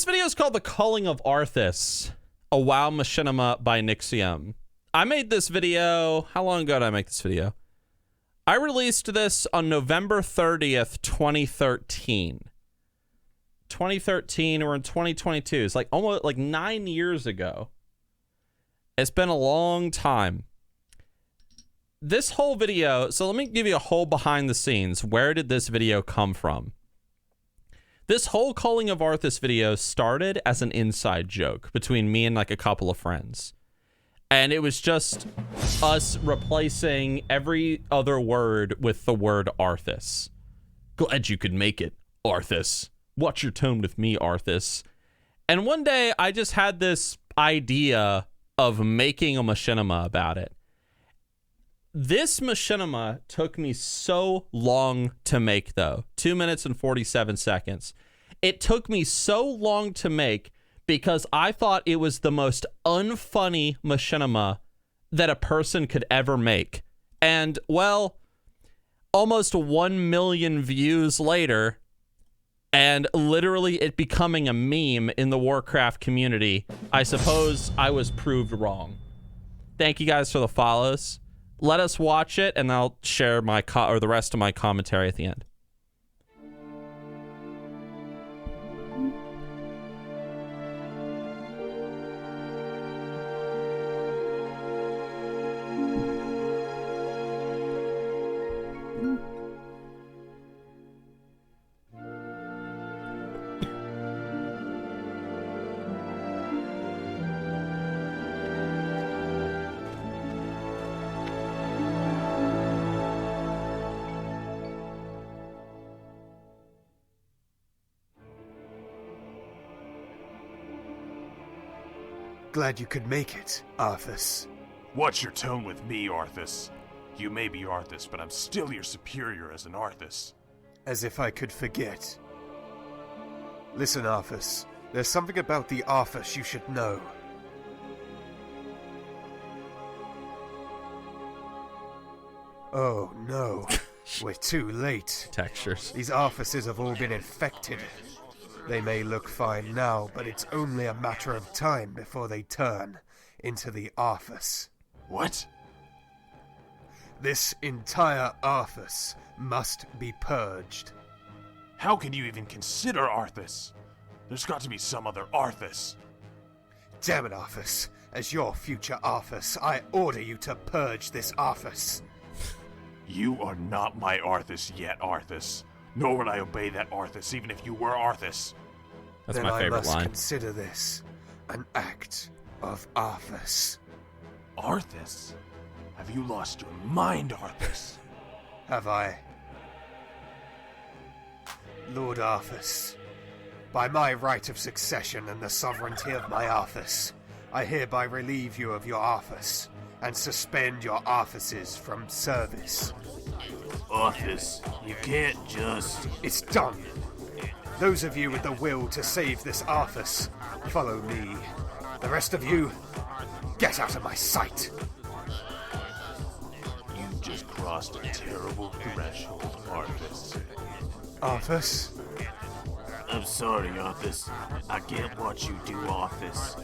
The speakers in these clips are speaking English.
This video is called The Culling of Arthas, a WoW machinima by Nixxiom. I made this video, how long ago did I make this video? I released this on November 30th, 2013. 2013, we're in 2022. It's like almost like 9 years ago. It's been a long time. This whole video, so let me give you a whole behind the scenes. Where did this video come from? This whole Calling of Arthas video started as an inside joke between me and like a couple of friends. And it was just us replacing every other word with the word Arthas. Glad you could make it, Arthas. Watch your tone with me, Arthas. And one day I just had this idea of making a machinima about it. This machinima took me so long to make, though. 2 minutes and 47 seconds. It took me so long to make because I thought it was the most unfunny machinima that a person could ever make. And, well, almost 1 million views later, and literally it becoming a meme in the Warcraft community, I suppose I was proved wrong. Thank you guys for the follows. Let us watch it, and I'll share my the rest of my commentary at the end. Glad you could make it, Arthas. Watch your tone with me, Arthas. You may be Arthas, but I'm still your superior as an Arthas. As if I could forget. Listen, Arthas. There's something about the Arthas you should know. Oh, no. We're too late. Textures. These Arthases have all been infected. They may look fine now, but it's only a matter of time before they turn into the Arthas. What? This entire Arthas must be purged. How can you even consider Arthas? There's got to be some other Arthas. Damn it, Arthas. As your future Arthas, I order you to purge this Arthas. You are not my Arthas yet, Arthas. Nor would I obey that Arthas, even if you were Arthas. That's then my favorite I must line. Consider this an act of Arthas. Arthas? Have you lost your mind, Arthas? Have I? Lord Arthas, by my right of succession and the sovereignty of my Arthas, I hereby relieve you of your Arthas and suspend your Arthases from service. Arthas, you can't just... It's done. Those of you with the will to save this Arthas, follow me. The rest of you, get out of my sight. You just crossed a terrible threshold, Arthas. Arthas? I'm sorry, Arthas. I can't watch you do Arthas.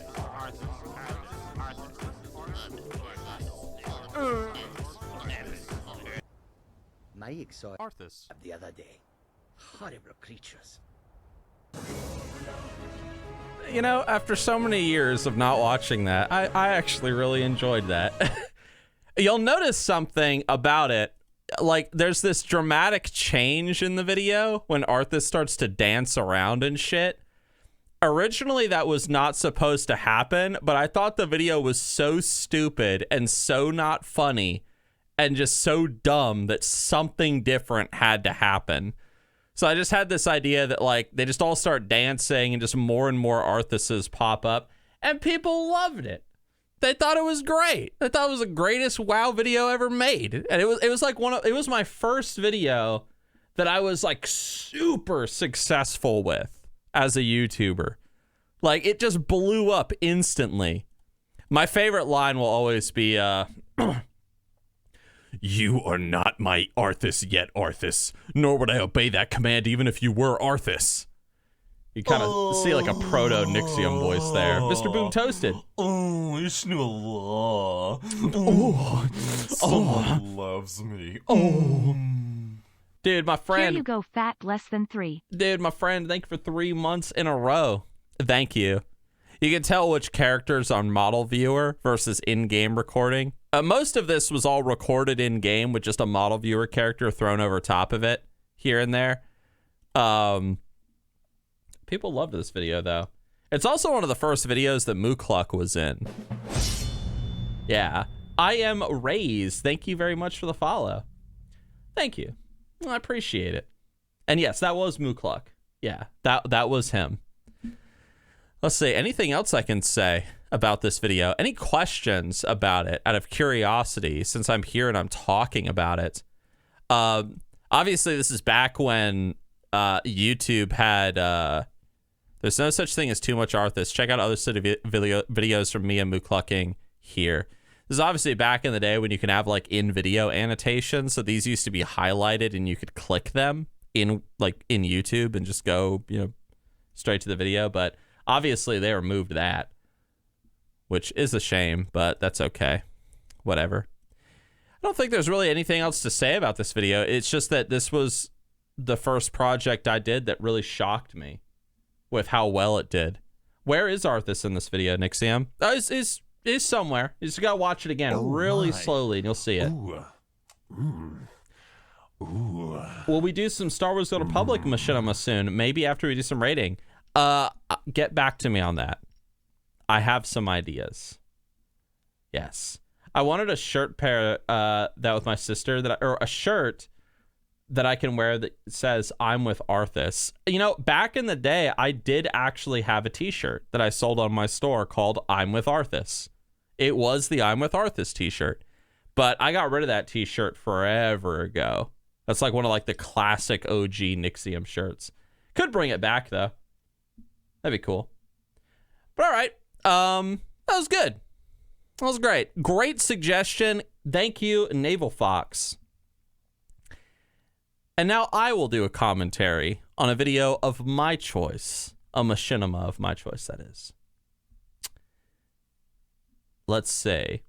My exile Arthas. the other day. Horrible creatures. You know, after so many years of not watching that, I actually really enjoyed that. You'll notice something about it. Like, there's this dramatic change in the video when Arthas starts to dance around and shit. Originally, that was not supposed to happen, but I thought the video was so stupid and so not funny and just so dumb that something different had to happen. So I just had this idea that, like, they just all start dancing and just more and more Arthases pop up, and people loved it. They thought it was great. They thought it was the greatest WoW video ever made. And it was like it was my first video that I was like super successful with as a YouTuber. Like, it just blew up instantly. My favorite line will always be, you are not my Arthas yet, Arthas, nor would I obey that command even if you were Arthas. You kind of see like a proto Nixxiom voice there. Mr. Boom Toasted. Oh, someone loves me. Dude, my friend. Here you go, fat less than 3. Dude, my friend, thank you for 3 months in a row. Thank you. You can tell which characters on model viewer versus in-game recording. Most of this was all recorded in-game with just a model viewer character thrown over top of it here and there. People loved this video, though. It's also one of the first videos that Mookluck was in. Yeah. I am Raised. Thank you very much for the follow. Thank you. Well, I appreciate it. And yes, that was Mookluck. Yeah, that was him. Let's see. Anything else I can say about this video? Any questions about it out of curiosity since I'm here and I'm talking about it? Obviously, this is back when YouTube had... there's no such thing as too much Arthas. Check out other videos from me and Mooklucking here. This is obviously back in the day when you can have like in-video annotations. So these used to be highlighted and you could click them in YouTube and just go, straight to the video. But obviously they removed that, which is a shame, but that's okay. Whatever. I don't think there's really anything else to say about this video. It's just that this was the first project I did that really shocked me with how well it did. Where is Arthas in this video, Nixxiom? Is somewhere. You just gotta watch it again really slowly and you'll see it. Will we do some Star Wars The Old Republic machinima soon? Maybe after we do some rating. Get back to me on that. I have some ideas. Yes. I wanted a shirt pair that with my sister or a shirt that I can wear that says I'm with Arthas. Back in the day, I did actually have a t-shirt that I sold on my store called I'm with Arthas. It was the I'm with Arthas t-shirt, but I got rid of that t-shirt forever ago. That's like one of the classic OG Nixxiom shirts. Could bring it back though. That'd be cool. But all right, that was good. That was great. Great suggestion. Thank you, Naval Fox. And now I will do a commentary on a video of my choice. A machinima of my choice, that is. Let's see.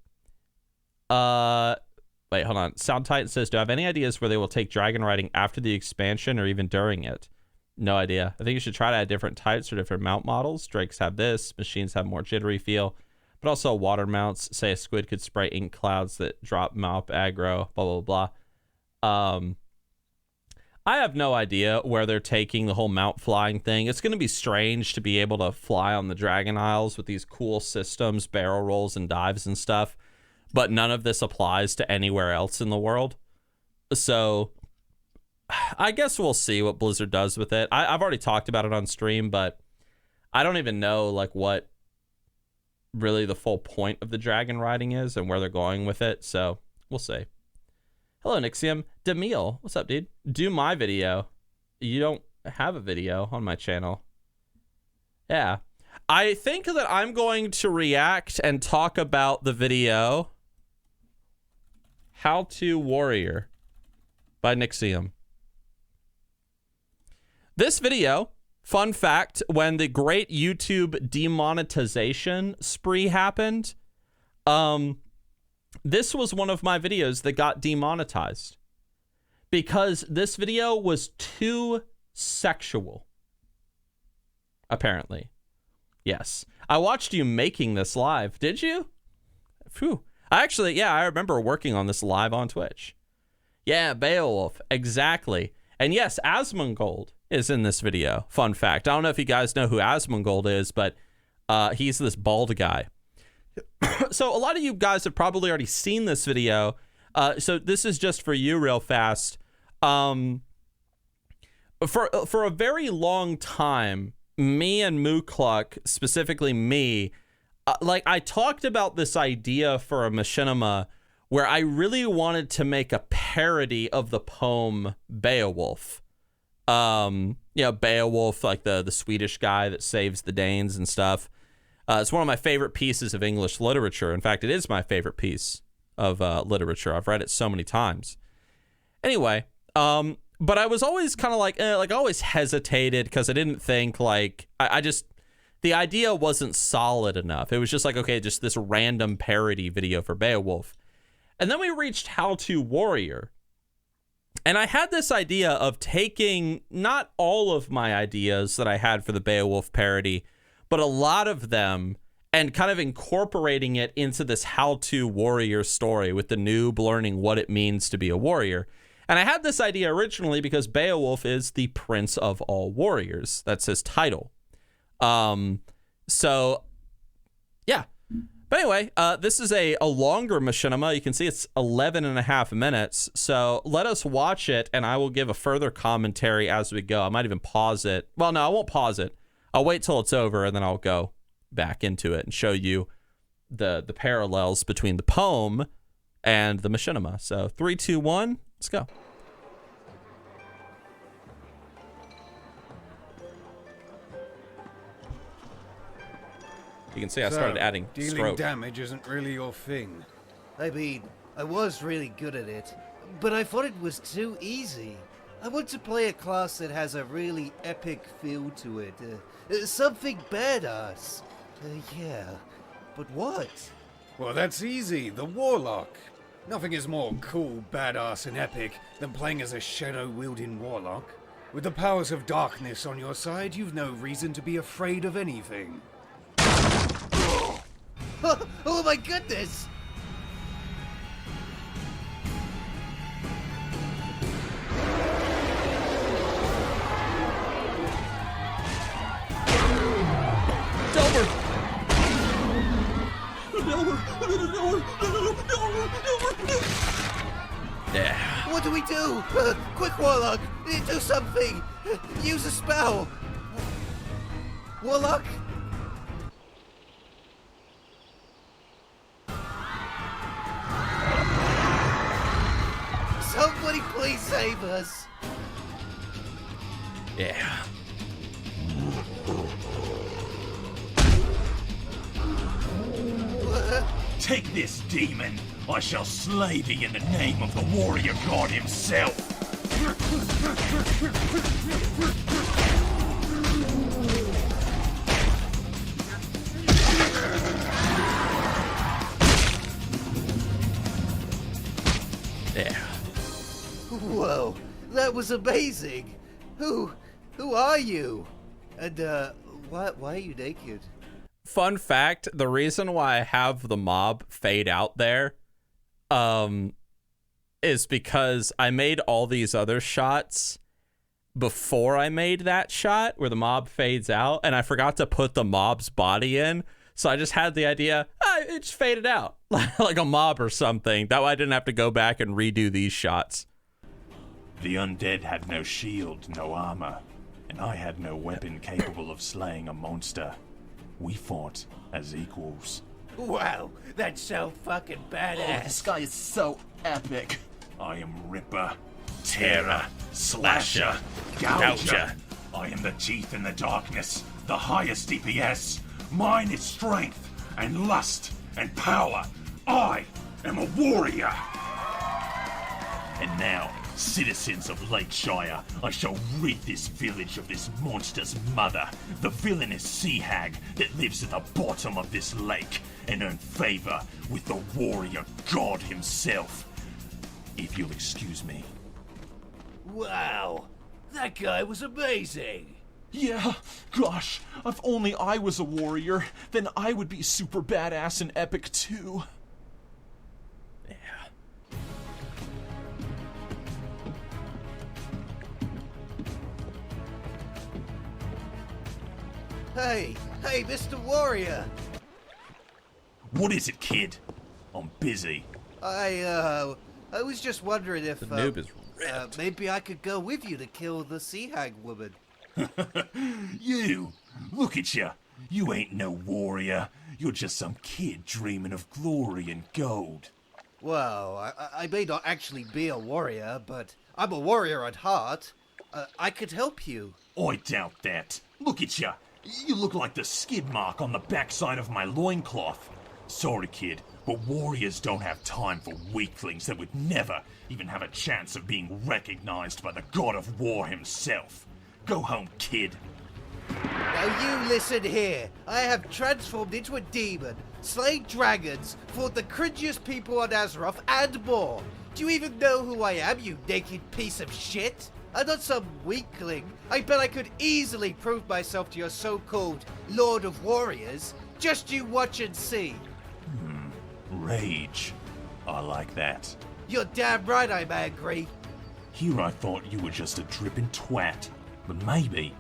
Wait, hold on. Sound Titan says, do I have any ideas where they will take dragon riding after the expansion or even during it? No idea. I think you should try to add different types or different mount models. Drakes have this. Machines have more jittery feel. But also water mounts. Say a squid could spray ink clouds that drop mount aggro. Blah, blah, blah. I have no idea where they're taking the whole mount flying thing. It's going to be strange to be able to fly on the Dragon Isles with these cool systems, barrel rolls and dives and stuff. But none of this applies to anywhere else in the world. So I guess we'll see what Blizzard does with it. I've already talked about it on stream, but I don't even know what really the full point of the dragon riding is and where they're going with it. So we'll see. Hello, Nixxiom. Demille, what's up, dude? Do my video. You don't have a video on my channel. Yeah. I think that I'm going to react and talk about the video How to Warrior by Nixxiom. This video, fun fact, when the great YouTube demonetization spree happened, this was one of my videos that got demonetized because this video was too sexual. Apparently. Yes. I watched you making this live. Did you? Phew. I remember working on this live on Twitch. Yeah, Beowulf. Exactly. And yes, Asmongold is in this video. Fun fact. I don't know if you guys know who Asmongold is, but he's this bald guy. So a lot of you guys have probably already seen this video. So this is just for you real fast. For a very long time, me and Mookluck, specifically me, I talked about this idea for a machinima where I really wanted to make a parody of the poem Beowulf. Beowulf, like the Swedish guy that saves the Danes and stuff. It's one of my favorite pieces of English literature. In fact, it is my favorite piece of literature. I've read it so many times. Anyway, But I was always kind of like I always hesitated because I didn't think like, I just, the idea wasn't solid enough. It was just like, okay, just this random parody video for Beowulf. And then we reached How to Warrior. And I had this idea of taking not all of my ideas that I had for the Beowulf parody, but a lot of them, and kind of incorporating it into this How to Warrior story with the noob learning what it means to be a warrior. And I had this idea originally because Beowulf is the prince of all warriors. That's his title. So, yeah. But anyway, this is a longer machinima. You can see it's 11.5 minutes. So let us watch it, and I will give a further commentary as we go. I might even pause it. Well, no, I won't pause it. I'll wait till it's over, and then I'll go back into it and show you the parallels between the poem and the machinima. So 3, 2, 1, let's go. You can see I started adding dealing stroke. damage isn't really your thing. I mean, I was really good at it, but I thought it was too easy. I want to play a class that has a really epic feel to it. Something badass. Yeah, but what? Well, that's easy. The Warlock. Nothing is more cool, badass, and epic than playing as a shadow-wielding Warlock. With the powers of darkness on your side, you've no reason to be afraid of anything. Oh my goodness! Yeah. What do we do? Quick, Warlock! Do something! Use a spell! Warlock? Somebody please save us! Yeah. Take this, demon! I shall slay thee in the name of the warrior god himself! Yeah. Whoa, that was amazing! Who are you? And, why are you naked? Fun fact, the reason why I have the mob fade out there is because I made all these other shots before I made that shot where the mob fades out, and I forgot to put the mob's body in. So I just had the idea, it just faded out like a mob or something. That way I didn't have to go back and redo these shots. The undead had no shield, no armor, and I had no weapon capable of slaying a monster. We fought as equals. Wow, that's so fucking badass. This guy is so epic. I am Ripper, Terror, Slasher, Gouger. I am the teeth in the darkness, the highest DPS. Mine is strength and lust and power. I am a warrior. And now, citizens of Lakeshire, I shall rid this village of this monster's mother, the villainous sea hag that lives at the bottom of this lake, and earn favor with the warrior god himself. If you'll excuse me. Wow, that guy was amazing. Yeah, gosh, if only I was a warrior, then I would be super badass and epic too. Yeah. Hey, Mr. Warrior. What is it, kid? I'm busy. I was just wondering if The noob is ripped. maybe I could go with you to kill the sea hag woman. You! Look at ya! You ain't no warrior. You're just some kid dreaming of glory and gold. Well, I may not actually be a warrior, but I'm a warrior at heart. I could help you. I doubt that. Look at ya! You look like the skid mark on the backside of my loincloth. Sorry, kid. But warriors don't have time for weaklings that would never even have a chance of being recognized by the god of war himself. Go home, kid. Now you listen here. I have transformed into a demon, slayed dragons, fought the cringiest people on Azeroth, and more. Do you even know who I am, you naked piece of shit? I'm not some weakling. I bet I could easily prove myself to your so-called Lord of Warriors. Just you watch and see. Rage. I like that. You're damn right I'm angry. Here I thought you were just a dripping twat. But maybe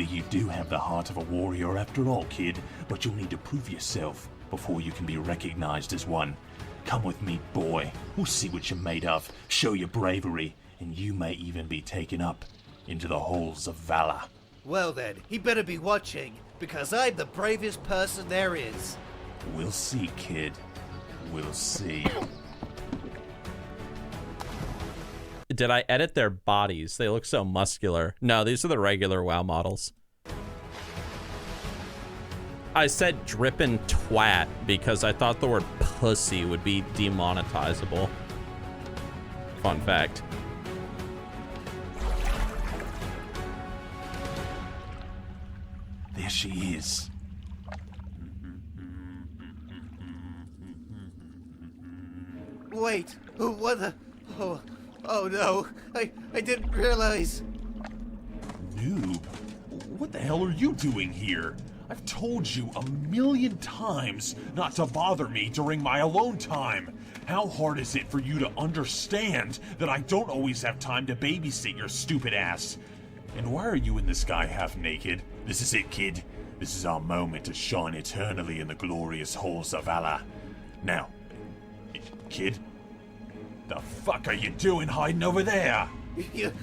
you do have the heart of a warrior after all, kid. But you'll need to prove yourself before you can be recognized as one. Come with me, boy. We'll see what you're made of. Show your bravery, and you may even be taken up into the halls of valor. Well then, he better be watching, because I'm the bravest person there is. We'll see, kid. We'll see. Did I edit their bodies? They look so muscular. No, these are the regular WoW models. I said drippin' twat because I thought the word pussy would be demonetizable. Fun fact. There she is. Wait, what the... Oh no, I didn't realize. Noob, what the hell are you doing here? I've told you a million times not to bother me during my alone time. How hard is it for you to understand that I don't always have time to babysit your stupid ass? And why are you in the sky half naked? This is it, kid. This is our moment to shine eternally in the glorious halls of valor. Now, kid, the fuck are you doing hiding over there? You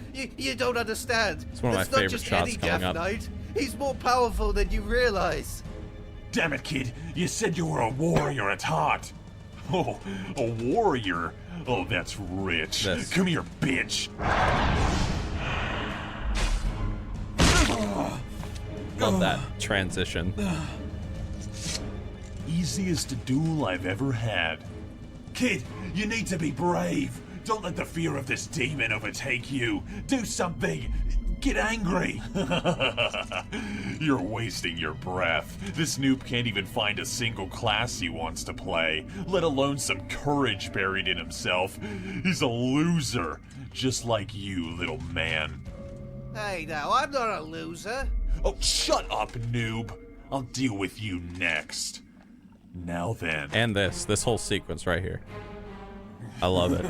don't understand. It's one of my That's not favorite just shots any coming Death up. Knight. He's more powerful than you realize. Damn it, kid. You said you were a warrior at heart. Oh, a warrior? Oh, that's rich. This. Come here, bitch. Love that transition. Easiest duel I've ever had. Kid, you need to be brave. Don't let the fear of this demon overtake you. Do something. Get angry. You're wasting your breath. This noob can't even find a single class he wants to play, let alone some courage buried in himself. He's a loser, just like you, little man. Hey now, I'm not a loser. Oh, shut up, noob. I'll deal with you next. Now then. And this whole sequence right here. I love it.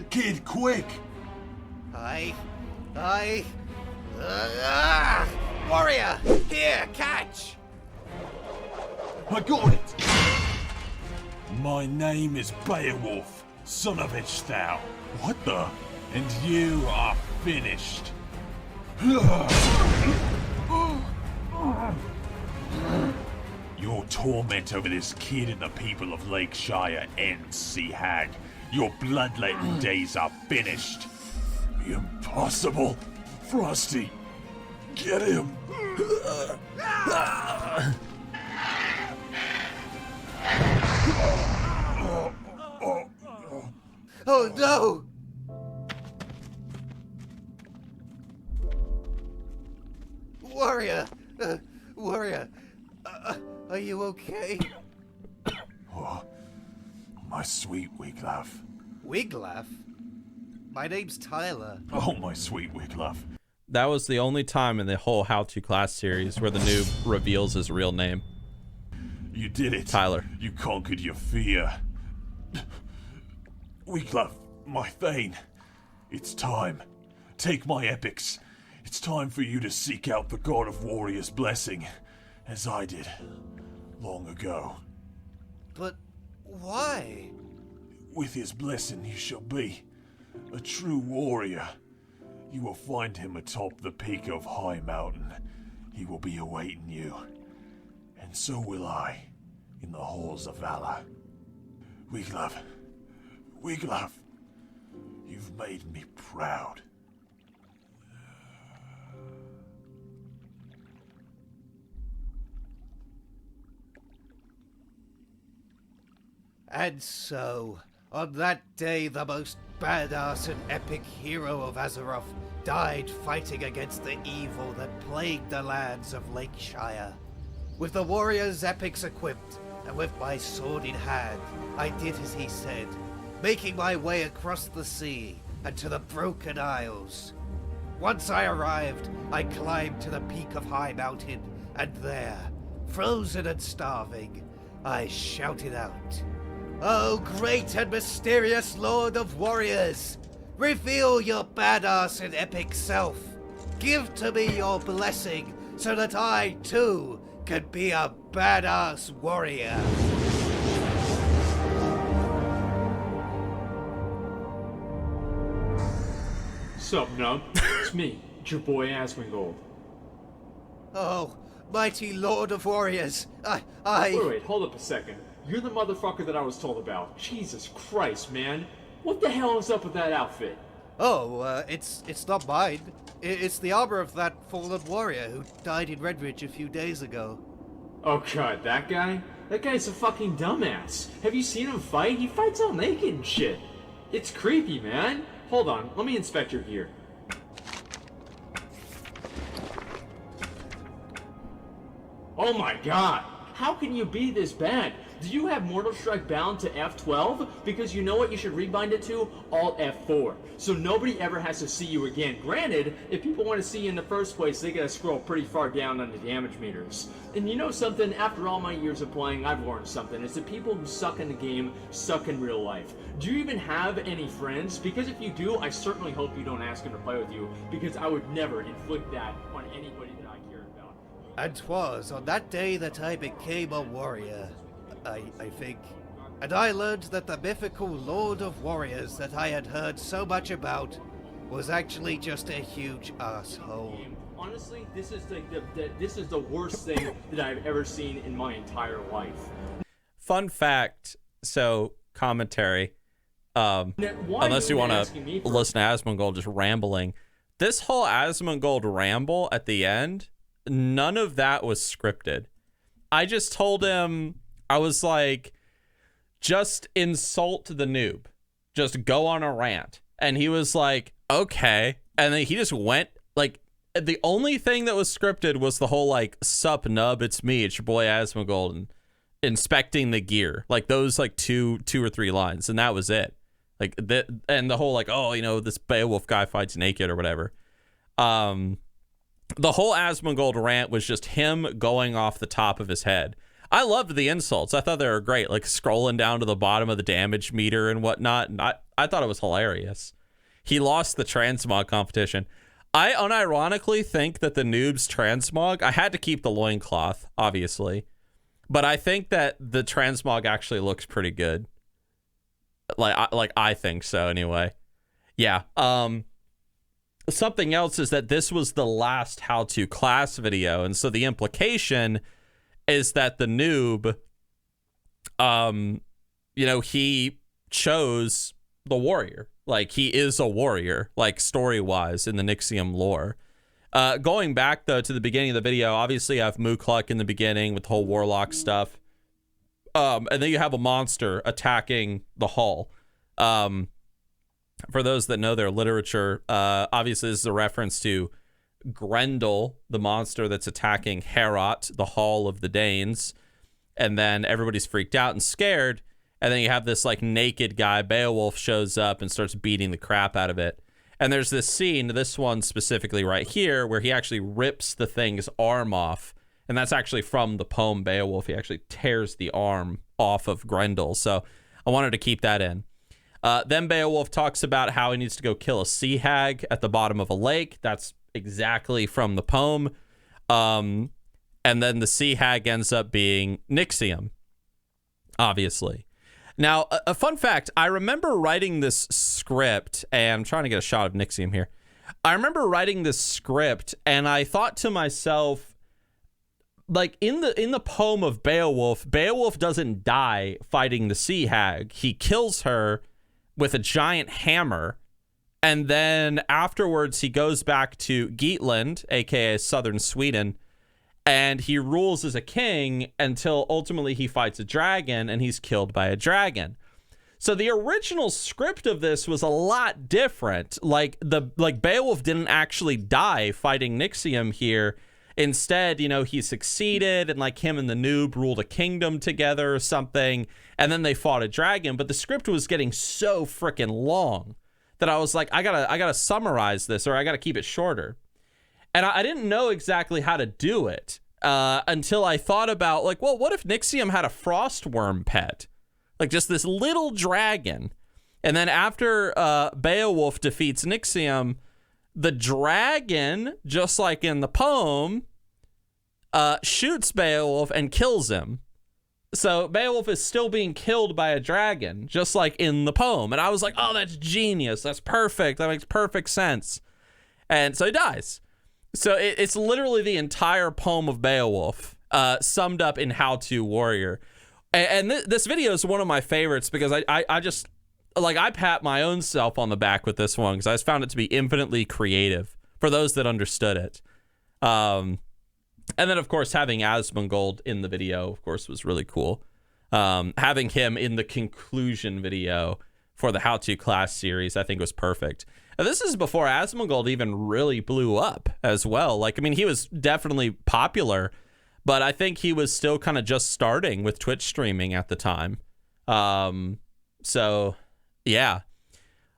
Kid, quick! Warrior! Here, catch! I got it! My name is Beowulf, son of Ishthau. What the? And you are finished. Your torment over this kid and the people of Lakeshire ends, Sea Hag. Your bloodletting days are finished. Impossible. Frosty, get him. Oh no! Warrior! Warrior! Are you okay? Oh, my sweet Wiglaf. Wiglaf? My name's Tyler. Oh, my sweet Wiglaf. That was the only time in the whole How To Class series where the noob reveals his real name. You did it. Tyler. You conquered your fear. Wiglaf, my Thane. It's time. Take my epics. It's time for you to seek out the God of Warrior's blessing, as I did long ago. But why? With his blessing you shall be a true warrior. You will find him atop the peak of High Mountain. He will be awaiting you. And so will I, in the halls of valor. Wiglaf, Wiglaf, you've made me proud. And so, on that day, the most badass and epic hero of Azeroth died fighting against the evil that plagued the lands of Lakeshire. With the warrior's epics equipped, and with my sword in hand, I did as he said, making my way across the sea and to the Broken Isles. Once I arrived, I climbed to the peak of High Mountain, and there, frozen and starving, I shouted out, "Oh, great and mysterious Lord of Warriors! Reveal your badass and epic self! Give to me your blessing so that I, too, can be a badass warrior!" Sup, Nub? It's me, it's your boy Asmongold. Oh, mighty Lord of Warriors, Wait, hold up a second. You're the motherfucker that I was told about. Jesus Christ, man. What the hell is up with that outfit? Oh, it's not mine. It's the armor of that fallen warrior who died in Redridge a few days ago. Oh god, that guy? That guy's a fucking dumbass. Have you seen him fight? He fights all naked and shit. It's creepy, man. Hold on, let me inspect your gear. Oh my god! How can you be this bad? Do you have Mortal Strike bound to F12? Because you know what you should rebind it to? Alt F4. So nobody ever has to see you again. Granted, if people want to see you in the first place, they gotta scroll pretty far down on the damage meters. And you know something? After all my years of playing, I've learned something. It's that people who suck in the game suck in real life. Do you even have any friends? Because if you do, I certainly hope you don't ask them to play with you, because I would never inflict that on anybody that I cared about. And 'twas on that day that I became a warrior, I think. And I learned that the mythical Lord of Warriors that I had heard so much about was actually just a huge asshole. Honestly, this is this is the worst thing that I've ever seen in my entire life. Fun fact, so commentary. Unless you want to listen to Asmongold just rambling. This whole Asmongold ramble at the end, none of that was scripted. I just told him, I was like, just insult the noob. Just go on a rant. And he was like, okay. And then he just went, like, the only thing that was scripted was the whole, like, sup nub, it's me, it's your boy Asmongold, and inspecting the gear. Like, those, like, two or three lines. And that was it. Like, and the whole, like, oh, you know, this Beowulf guy fights naked or whatever. The whole Asmongold rant was just him going off the top of his head. I loved the insults. I thought they were great, like scrolling down to the bottom of the damage meter and whatnot. And I thought it was hilarious. He lost the transmog competition. I unironically think that the noob's transmog, I had to keep the loincloth, obviously. But I think that the transmog actually looks pretty good. Like I think so anyway. Yeah. Something else is that this was the last how to class video. And so the implication is that the noob, you know, he chose the warrior. Like, he is a warrior, like, story-wise in the Nixxiom lore. Going back, though, to the beginning of the video, obviously I have Mookluk in the beginning with the whole warlock stuff. And then you have a monster attacking the hall. For those that know their literature, obviously this is a reference to Grendel, the monster that's attacking Heorot, the Hall of the Danes. And then everybody's freaked out and scared. And then you have this, like, naked guy, Beowulf, shows up and starts beating the crap out of it. And there's this scene, this one specifically right here, where he actually rips the thing's arm off. And that's actually from the poem Beowulf. He actually tears the arm off of Grendel. So I wanted to keep that in. Then Beowulf talks about how he needs to go kill a sea hag at the bottom of a lake. That's exactly from the poem. And then the sea hag ends up being Nixxiom, obviously. Now, a fun fact, I remember writing this script, and I'm trying to get a shot of Nixxiom here. I remember writing this script, and I thought to myself, like, in the poem of Beowulf, Beowulf doesn't die fighting the sea hag. He kills her with a giant hammer, and then afterwards he goes back to Geatland, aka southern Sweden, and he rules as a king until ultimately he fights a dragon and he's killed by a dragon. So the original script of this was a lot different. Like Beowulf didn't actually die fighting Nixxiom here. Instead, you know, he succeeded, and like him and the noob ruled a kingdom together or something, and then they fought a dragon. But the script was getting so freaking long that I was like, I gotta summarize this, or I gotta keep it shorter. And I didn't know exactly how to do it until I thought about, like, well, what if Nixxiom had a frostworm pet? Like just this little dragon. And then after Beowulf defeats Nixxiom, the dragon, just like in the poem, shoots Beowulf and kills him. So Beowulf is still being killed by a dragon, just like in the poem. And I was like, oh, that's genius. That's perfect. That makes perfect sense. And so he dies. So it's literally the entire poem of Beowulf summed up in How To Warrior. And this video is one of my favorites because I just, like, I pat my own self on the back with this one because I just found it to be infinitely creative for those that understood it. And then, of course, having Asmongold in the video, of course, was really cool. Having him in the conclusion video for the How To class series, I think was perfect. Now, this is before Asmongold even really blew up as well. Like, I mean, he was definitely popular, but I think he was still kind of just starting with Twitch streaming at the time. So, yeah.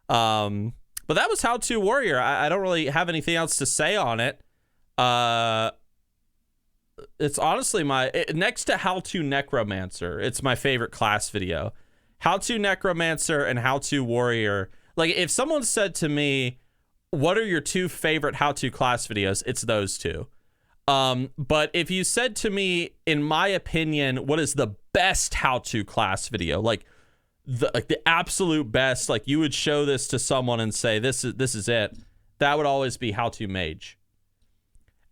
But that was How To Warrior. I don't really have anything else to say on it. It's honestly next to How To Necromancer, it's my favorite class video. How To Necromancer and How To Warrior. Like, if someone said to me, what are your two favorite How To class videos? It's those two. But if you said to me, in my opinion, what is the best How To class video? Like the absolute best, like you would show this to someone and say, this is it. That would always be How To Mage.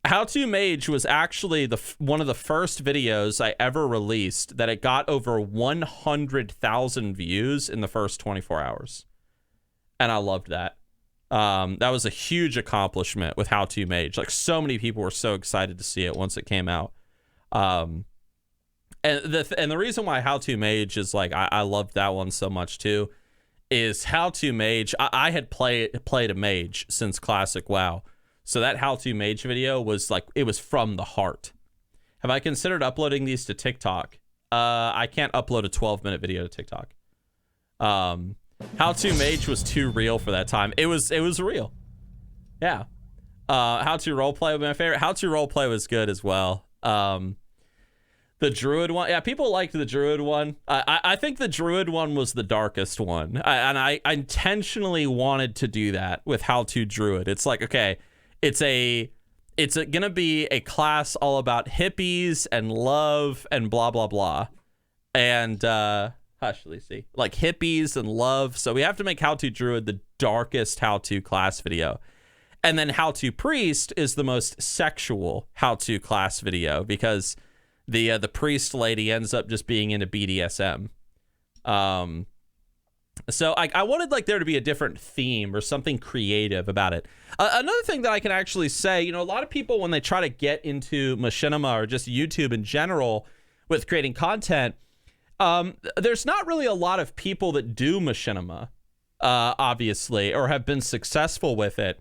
How To Mage was actually one of the first videos I ever released that it got over 100,000 views in the first 24 hours. And I loved that. That was a huge accomplishment with How To Mage. Like, so many people were so excited to see it once it came out. And the reason why How To Mage is like, I loved that one so much too, is How To Mage. I had played a mage since Classic WoW. So that How To Mage video was like, it was from the heart. Have I considered uploading these to TikTok? I can't upload a 12-minute video to TikTok. How To Mage was too real for that time. It was real. Yeah. How To Roleplay was my favorite. How To Roleplay was good as well. The Druid one. Yeah, people liked the Druid one. I think the Druid one was the darkest one. And I intentionally wanted to do that with How To Druid. It's like, okay, it's gonna be a class all about hippies and love and blah, blah, blah. And, hush, Lucy. Like hippies and love. So we have to make How To Druid the darkest How To class video. And then How To Priest is the most sexual How To class video because the priest lady ends up just being into BDSM. So I wanted like there to be a different theme or something creative about it. Another thing that I can actually say, you know, a lot of people when they try to get into machinima or just YouTube in general with creating content, there's not really a lot of people that do machinima, obviously, or have been successful with it.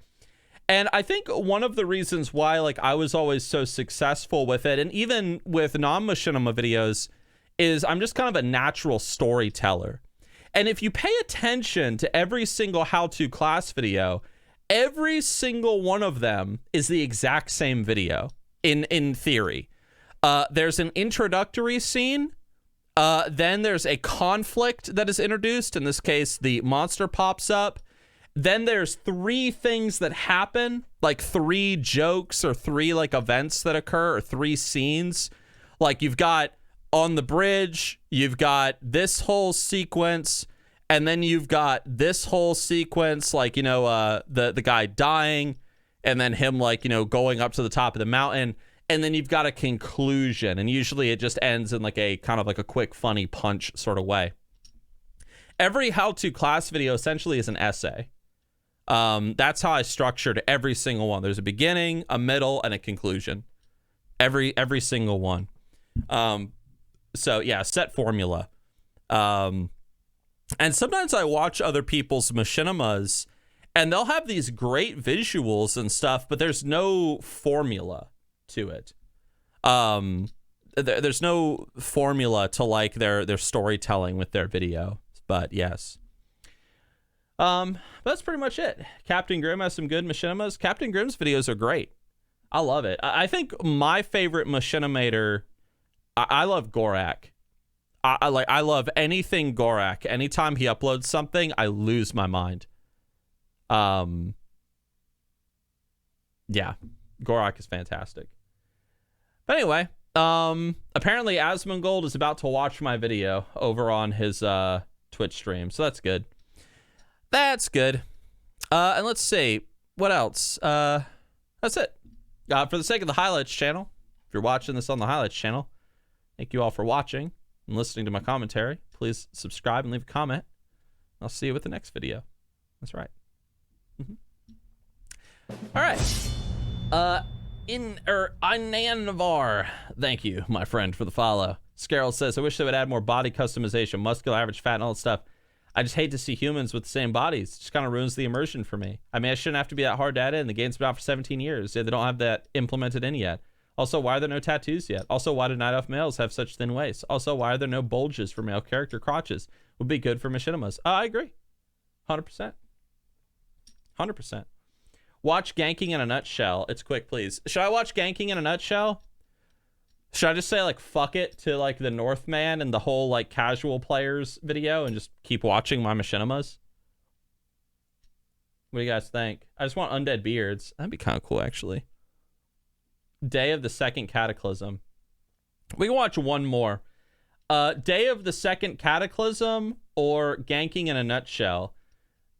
And I think one of the reasons why like I was always so successful with it, and even with non-machinima videos, is I'm just kind of a natural storyteller. And if you pay attention to every single How To class video, every single one of them is the exact same video in theory. There's an introductory scene. Then there's a conflict that is introduced. In this case, the monster pops up. Then there's 3 things that happen, like 3 jokes or 3 like events that occur or 3 scenes. Like you've got on the bridge, you've got this whole sequence, and then you've got this whole sequence, like, you know, the guy dying, and then him like, you know, going up to the top of the mountain. And then you've got a conclusion, and usually it just ends in like a kind of like a quick, funny punch sort of way. Every How To class video essentially is an essay. That's how I structured every single one. There's a beginning, a middle, and a conclusion. Every single one. So yeah, set formula. And sometimes I watch other people's machinimas, and they'll have these great visuals and stuff, but there's no formula to it. There's no formula to like their storytelling with their video. But yes. But that's pretty much it. Captain Grimm has some good machinimas. Captain Grimm's videos are great. I love it. I think my favorite machinimator, I love Gorak. I love anything Gorak. Anytime he uploads something, I lose my mind. Yeah, Gorak is fantastic. But anyway, apparently Asmongold is about to watch my video over on his Twitch stream, so that's good. That's good. And let's see what else. That's it. For the sake of the highlights channel, if you're watching this on the highlights channel, thank you all for watching and listening to my commentary. Please subscribe and leave a comment. I'll see you with the next video. That's right. All right. Navar, thank you, my friend, for the follow. Scarrel says, I wish they would add more body customization, muscular, average fat, and all that stuff. I just hate to see humans with the same bodies. It just kind of ruins the immersion for me. I mean, I shouldn't have to be that hard to edit, and the game's been out for 17 years. Yeah, they don't have that implemented in yet. Also, why are there no tattoos yet? Also, why do Night Elf males have such thin waists? Also, why are there no bulges for male character crotches? Would be good for machinimas. I agree. 100%. 100%. Watch Ganking in a nutshell. It's quick, please. Should I watch Ganking in a nutshell? Should I just say, like, fuck it to, like, the Northman and the whole, like, casual players video and just keep watching my machinimas? What do you guys think? I just want undead beards. That'd be kind of cool, actually. Day of the Second Cataclysm. We can watch one more. Day of the Second Cataclysm or Ganking in a nutshell.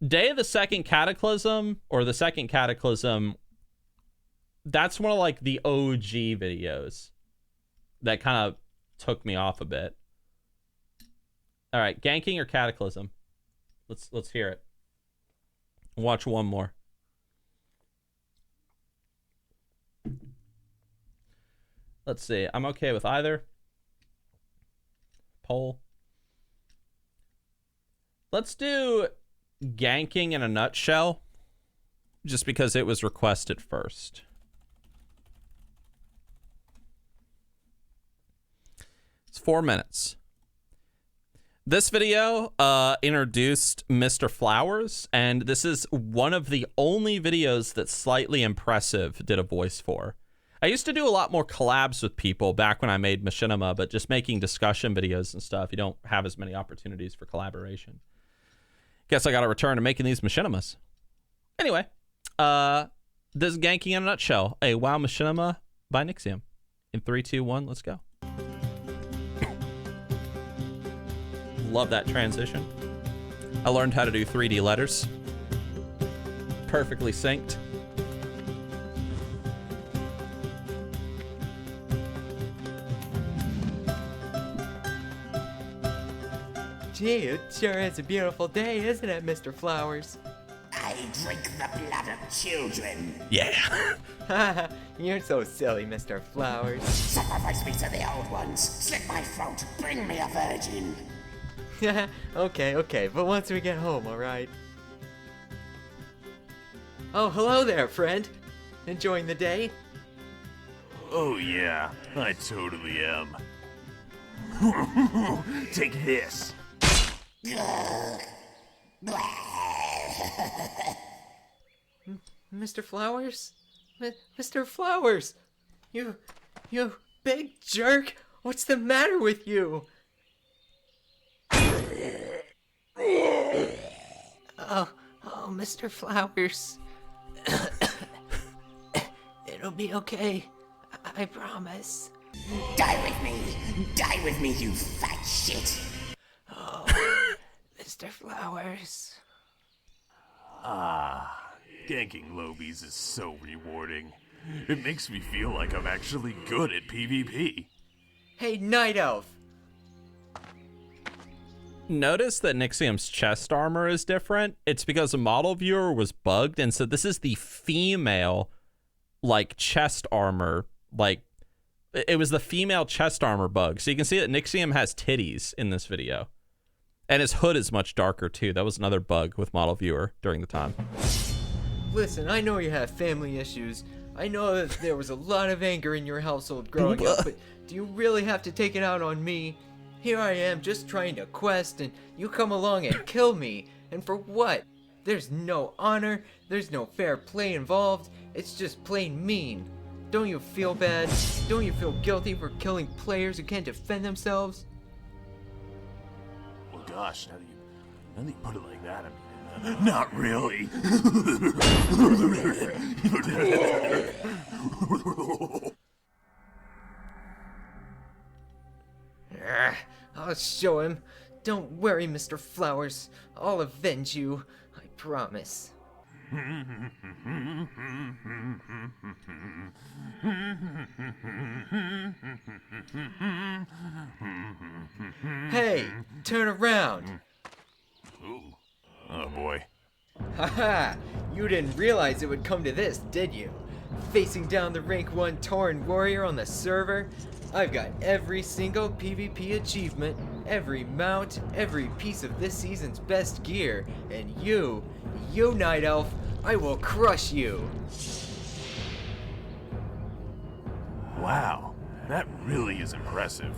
Day of the Second Cataclysm or the Second Cataclysm, that's one of, like, the OG videos that kind of took me off a bit. All right, Ganking or Cataclysm? Let's hear it. Watch one more. Let's see. I'm okay with either. Poll. Let's do Ganking in a nutshell, just because it was requested first. It's 4 minutes. This video introduced Mr. Flowers, and this is one of the only videos that Slightly Impressive did a voice for. I used to do a lot more collabs with people back when I made Machinima, but just making discussion videos and stuff, you don't have as many opportunities for collaboration. Guess I got to return to making these machinimas. Anyway, this is Ganking in a nutshell, a WoW machinima by Nixxiom. In 3, 2, 1, let's go. Love that transition. I learned how to do 3D letters. Perfectly synced. Gee, it sure is a beautiful day, isn't it, Mr. Flowers? I drink the blood of children. Yeah. You're so silly, Mr. Flowers. Sacrifice me to the old ones. Slit my throat. Bring me a virgin. Okay, but once we get home, alright? Oh, hello there, friend. Enjoying the day? Oh yeah, I totally am. Take this. Mr. Flowers? Mr. Flowers! You big jerk! What's the matter with you? Oh, Mr. Flowers. It'll be okay. I promise. Die with me, you fat shit. Oh, Mr. Flowers. Ganking lobies is so rewarding. It makes me feel like I'm actually good at PvP. Hey, Night Elf! Notice that Nixxiom's chest armor is different. It's because the model viewer was bugged, and so this is the female, like, chest armor, like, It was the female chest armor bug. So you can see that Nixxiom has titties in this video. And his hood is much darker too. That was another bug with Model Viewer during the time. Listen, I know you have family issues. I know that there was a lot of anger in your household growing up, but do you really have to take it out on me? Here I am just trying to quest, and you come along and kill me. And for what? There's no honor, there's no fair play involved, it's just plain mean. Don't you feel bad? Don't you feel guilty for killing players who can't defend themselves? Well, gosh, now that you put it like that, I mean, not really. I'll show him. Don't worry, Mr. Flowers. I'll avenge you. I promise. Hey, turn around. Ooh. Oh boy. Haha, you didn't realize it would come to this, did you? Facing down the rank 1 Tauren warrior on the server, I've got every single PvP achievement, every mount, every piece of this season's best gear, and you Night Elf, I will crush you! Wow, that really is impressive.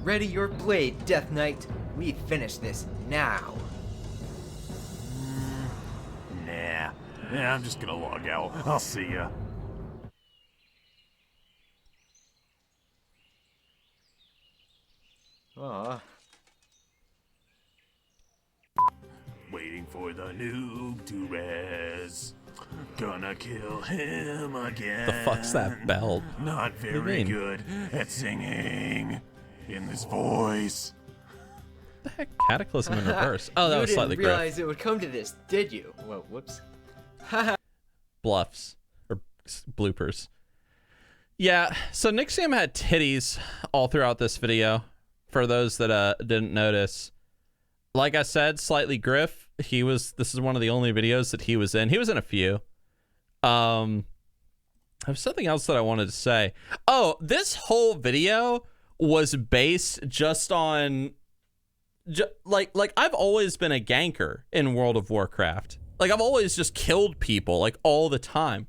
Ready your blade, Death Knight. We finish this now. Nah. Yeah, I'm just gonna log out. I'll see ya. Aw. Waiting for the noob to res. Gonna kill him again. The fuck's that bell? Not very good at singing in this voice. What the heck? Cataclysm in reverse. Oh, that was slightly You didn't realize it would come to this, did you? Well, whoops. Bluffs or bloopers. Yeah, so Nixxiom had titties all throughout this video. For those that didn't notice, like I said, slightly Griff. This is one of the only videos that he was in. He was in a few. There's something else that I wanted to say. Oh, this whole video was based just on like I've always been a ganker in World of Warcraft. Like I've always just killed people like all the time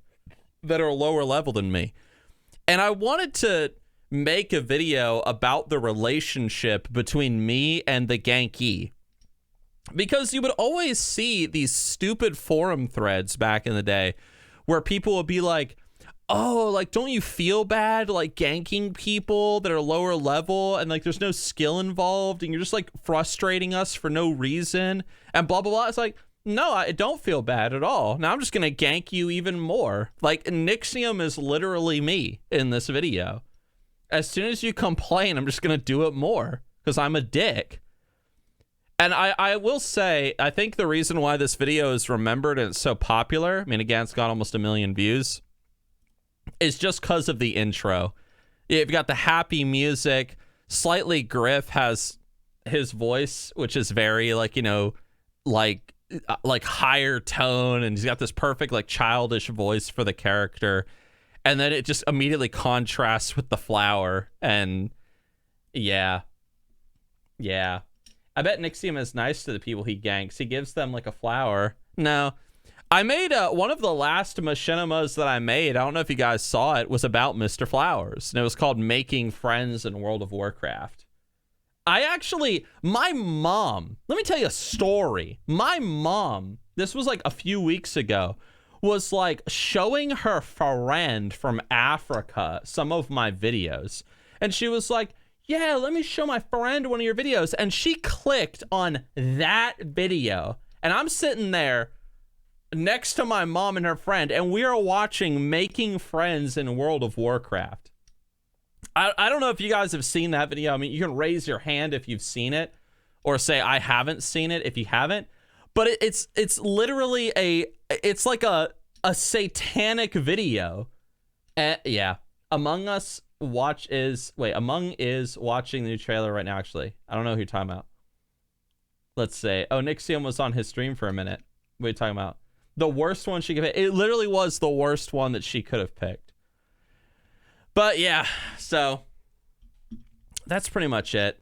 that are lower level than me. And I wanted to make a video about the relationship between me and the Ganky. Because you would always see these stupid forum threads back in the day where people would be like, oh, like, don't you feel bad, like, ganking people that are lower level and, like, there's no skill involved and you're just, like, frustrating us for no reason and blah, blah, blah. It's like, no, I don't feel bad at all. Now I'm just going to gank you even more. Like, Nixxiom is literally me in this video. As soon as you complain, I'm just going to do it more because I'm a dick. And I will say, I think the reason why this video is remembered and it's so popular, I mean, again, it's got almost 1 million views, is just because of the intro. You've got the happy music. Slightly Griff has his voice, which is very, like, you know, like higher tone, and he's got this perfect, like, childish voice for the character. And then it just immediately contrasts with the flower, and yeah. I bet Nixxiom is nice to the people he ganks. He gives them like a flower. No. I made one of the last machinimas that I made, I don't know if you guys saw it, was about Mr. Flowers. And it was called Making Friends in World of Warcraft. My mom, let me tell you a story. My mom, this was like a few weeks ago, was like showing her friend from Africa some of my videos. And she was like, yeah, let me show my friend one of your videos. And she clicked on that video. And I'm sitting there next to my mom and her friend, and we are watching Making Friends in World of Warcraft. I don't know if you guys have seen that video. I mean, you can raise your hand if you've seen it, or say I haven't seen it if you haven't. But it's literally it's like a satanic video. Yeah, Among is watching the new trailer right now, actually. I don't know who you're talking about. Let's say, oh, Nixxiom was on his stream for a minute. What are you talking about? The worst one she could pick. It literally was the worst one that she could have picked. But yeah, so that's pretty much it.